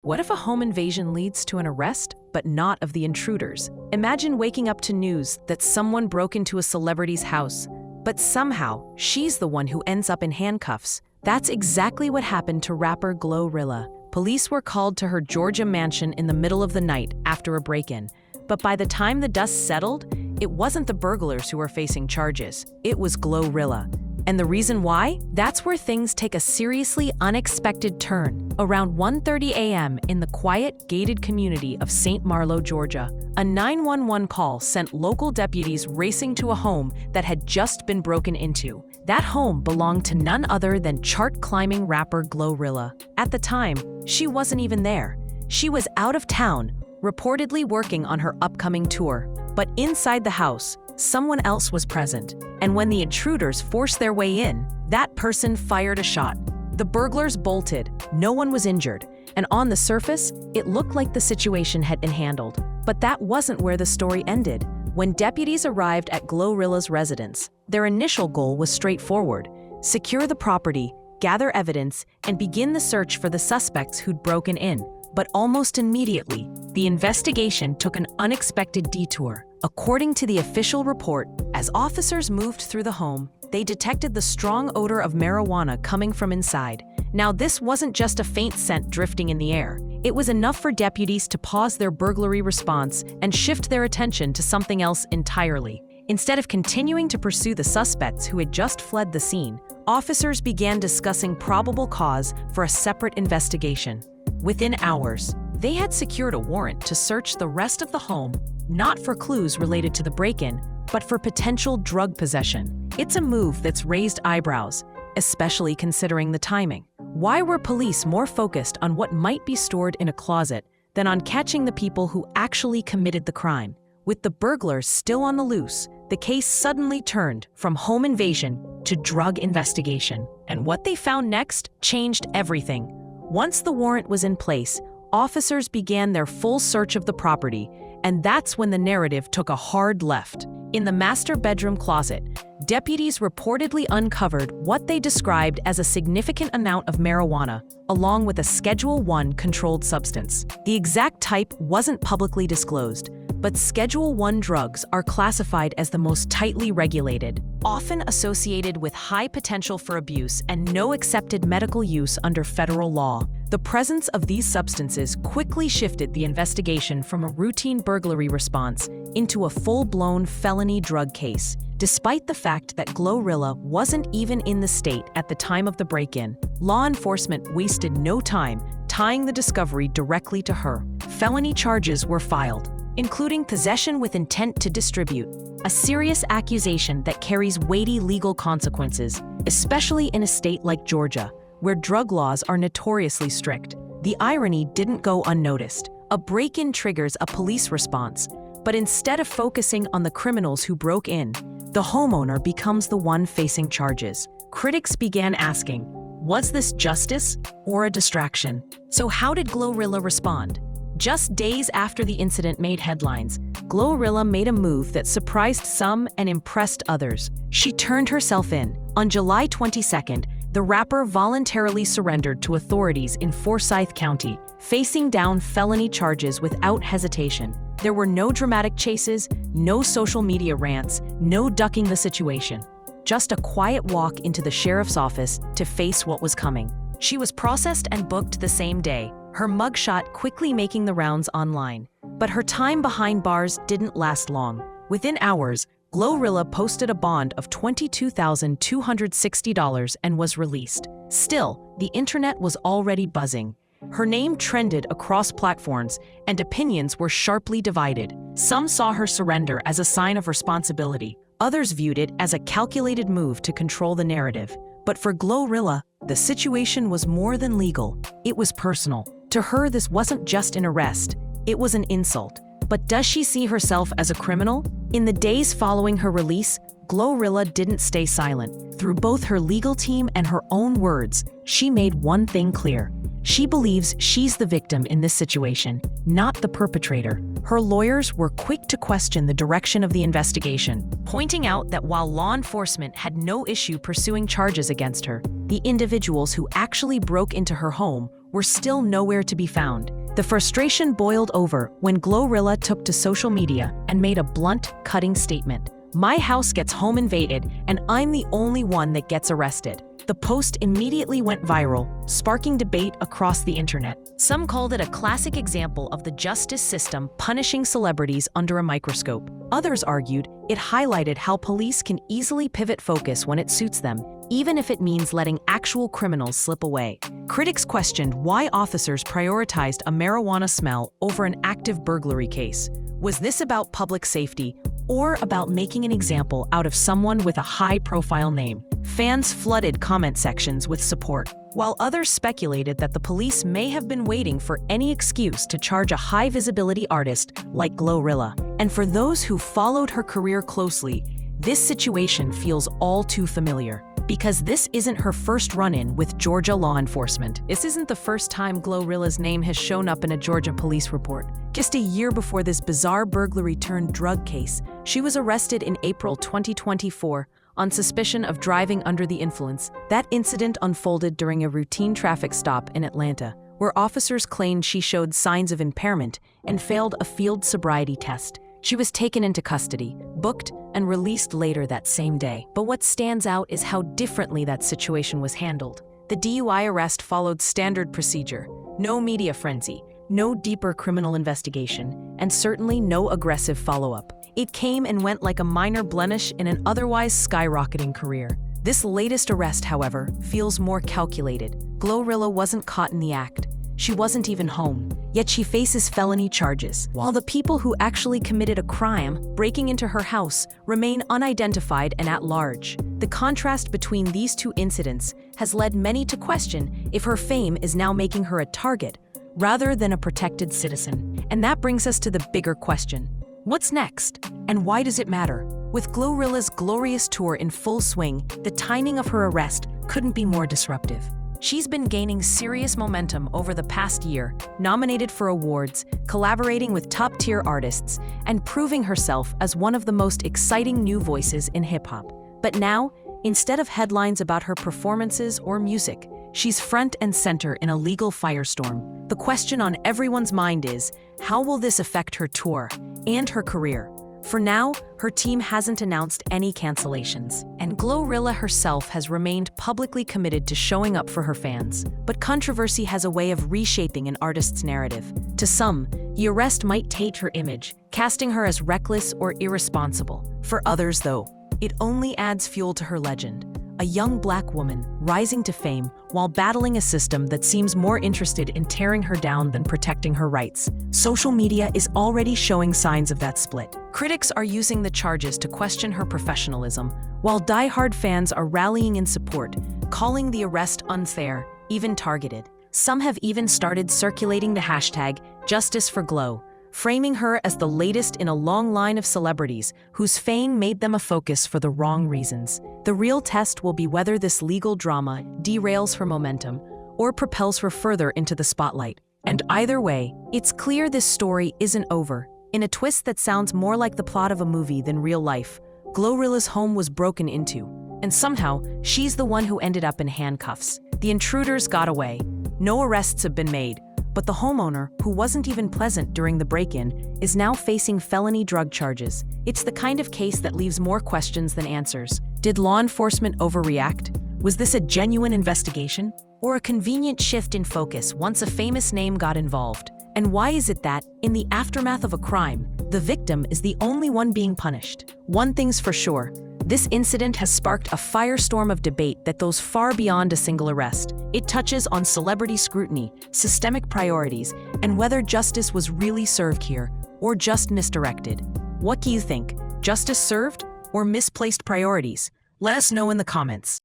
What if a home invasion leads to an arrest, but not of the intruders? Imagine waking up to news that someone broke into a celebrity's house, but somehow she's the one who ends up in handcuffs. That's exactly what happened to rapper GloRilla. Police were called to her Georgia mansion in the middle of the night after a break-in. But by the time the dust settled, it wasn't the burglars who were facing charges. It was GloRilla. And the reason why? That's where things take a seriously unexpected turn. Around 1:30 a.m. in the quiet, gated community of St. Marlow, Georgia, a 911 call sent local deputies racing to a home that had just been broken into. That home belonged to none other than chart-climbing rapper GloRilla. At the time, she wasn't even there. She was out of town, reportedly working on her upcoming tour. But inside the house, someone else was present, and when the intruders forced their way in, that person fired a shot. The burglars bolted, no one was injured, and on the surface, it looked like the situation had been handled. But that wasn't where the story ended. When deputies arrived at GloRilla's residence, their initial goal was straightforward: secure the property, gather evidence, and begin the search for the suspects who'd broken in. But almost immediately, the investigation took an unexpected detour. According to the official report, as officers moved through the home, they detected the strong odor of marijuana coming from inside. Now, this wasn't just a faint scent drifting in the air. It was enough for deputies to pause their burglary response and shift their attention to something else entirely. Instead of continuing to pursue the suspects who had just fled the scene, officers began discussing probable cause for a separate investigation. Within hours, they had secured a warrant to search the rest of the home, not for clues related to the break-in, but for potential drug possession. It's a move that's raised eyebrows, especially considering the timing. Why were police more focused on what might be stored in a closet than on catching the people who actually committed the crime? With the burglars still on the loose, the case suddenly turned from home invasion to drug investigation. And what they found next changed everything. Once the warrant was in place, officers began their full search of the property, and that's when the narrative took a hard left. In the master bedroom closet, deputies reportedly uncovered what they described as a significant amount of marijuana, along with a Schedule I controlled substance. The exact type wasn't publicly disclosed, but Schedule I drugs are classified as the most tightly regulated, often associated with high potential for abuse and no accepted medical use under federal law. The presence of these substances quickly shifted the investigation from a routine burglary response into a full-blown felony drug case. Despite the fact that GloRilla wasn't even in the state at the time of the break-in, law enforcement wasted no time tying the discovery directly to her. Felony charges were filed, including possession with intent to distribute, a serious accusation that carries weighty legal consequences, especially in a state like Georgia, where drug laws are notoriously strict. The irony didn't go unnoticed. A break-in triggers a police response, but instead of focusing on the criminals who broke in, the homeowner becomes the one facing charges. Critics began asking, was this justice or a distraction? So how did GloRilla respond? Just days after the incident made headlines, GloRilla made a move that surprised some and impressed others. She turned herself in. On July 22nd, the rapper voluntarily surrendered to authorities in Forsyth County, facing down felony charges without hesitation. There were no dramatic chases, no social media rants, no ducking the situation. Just a quiet walk into the sheriff's office to face what was coming. She was processed and booked the same day, her mugshot quickly making the rounds online. But her time behind bars didn't last long. Within hours, GloRilla posted a bond of $22,260 and was released. Still, the internet was already buzzing. Her name trended across platforms, and opinions were sharply divided. Some saw her surrender as a sign of responsibility. Others viewed it as a calculated move to control the narrative. But for GloRilla, the situation was more than legal. It was personal. To her, this wasn't just an arrest. It was an insult. But does she see herself as a criminal? In the days following her release, GloRilla didn't stay silent. Through both her legal team and her own words, she made one thing clear. She believes she's the victim in this situation, not the perpetrator. Her lawyers were quick to question the direction of the investigation, pointing out that while law enforcement had no issue pursuing charges against her, the individuals who actually broke into her home were still nowhere to be found. The frustration boiled over when GloRilla took to social media and made a blunt, cutting statement. "My house gets home invaded, and I'm the only one that gets arrested." The post immediately went viral, sparking debate across the internet. Some called it a classic example of the justice system punishing celebrities under a microscope. Others argued it highlighted how police can easily pivot focus when it suits them, even if it means letting actual criminals slip away. Critics questioned why officers prioritized a marijuana smell over an active burglary case. Was this about public safety or about making an example out of someone with a high-profile name? Fans flooded comment sections with support, while others speculated that the police may have been waiting for any excuse to charge a high-visibility artist like GloRilla. And for those who followed her career closely, this situation feels all too familiar, because this isn't her first run-in with Georgia law enforcement. This isn't the first time GloRilla's name has shown up in a Georgia police report. Just a year before this bizarre burglary-turned-drug case, she was arrested in April 2024 on suspicion of driving under the influence. That incident unfolded during a routine traffic stop in Atlanta, where officers claimed she showed signs of impairment and failed a field sobriety test. She was taken into custody, booked, and released later that same day. But what stands out is how differently that situation was handled. The DUI arrest followed standard procedure: no media frenzy, no deeper criminal investigation, and certainly no aggressive follow-up. It came and went like a minor blemish in an otherwise skyrocketing career. This latest arrest, however, feels more calculated. GloRilla wasn't caught in the act. She wasn't even home, yet she faces felony charges, while the people who actually committed a crime, breaking into her house, remain unidentified and at large. The contrast between these two incidents has led many to question if her fame is now making her a target rather than a protected citizen. And that brings us to the bigger question: what's next? And why does it matter? With GloRilla's glorious tour in full swing, the timing of her arrest couldn't be more disruptive. She's been gaining serious momentum over the past year, nominated for awards, collaborating with top-tier artists, and proving herself as one of the most exciting new voices in hip-hop. But now, instead of headlines about her performances or music, she's front and center in a legal firestorm. The question on everyone's mind is, how will this affect her tour and her career? For now, her team hasn't announced any cancellations, and GloRilla herself has remained publicly committed to showing up for her fans. But controversy has a way of reshaping an artist's narrative. To some, the arrest might taint her image, casting her as reckless or irresponsible. For others, though, it only adds fuel to her legend. A young black woman rising to fame while battling a system that seems more interested in tearing her down than protecting her rights. Social media is already showing signs of that split. Critics are using the charges to question her professionalism, while die-hard fans are rallying in support, calling the arrest unfair, even targeted. Some have even started circulating the hashtag #JusticeForGlo, framing her as the latest in a long line of celebrities whose fame made them a focus for the wrong reasons. The real test will be whether this legal drama derails her momentum or propels her further into the spotlight. And either way, it's clear this story isn't over. In a twist that sounds more like the plot of a movie than real life, GloRilla's home was broken into, and somehow she's the one who ended up in handcuffs. The intruders got away. No arrests have been made. But the homeowner, who wasn't even present during the break-in, is now facing felony drug charges. It's the kind of case that leaves more questions than answers. Did law enforcement overreact? Was this a genuine investigation? Or a convenient shift in focus once a famous name got involved? And why is it that, in the aftermath of a crime, the victim is the only one being punished? One thing's for sure: this incident has sparked a firestorm of debate that goes far beyond a single arrest. It touches on celebrity scrutiny, systemic priorities, and whether justice was really served here or just misdirected. What do you think? Justice served or misplaced priorities? Let us know in the comments.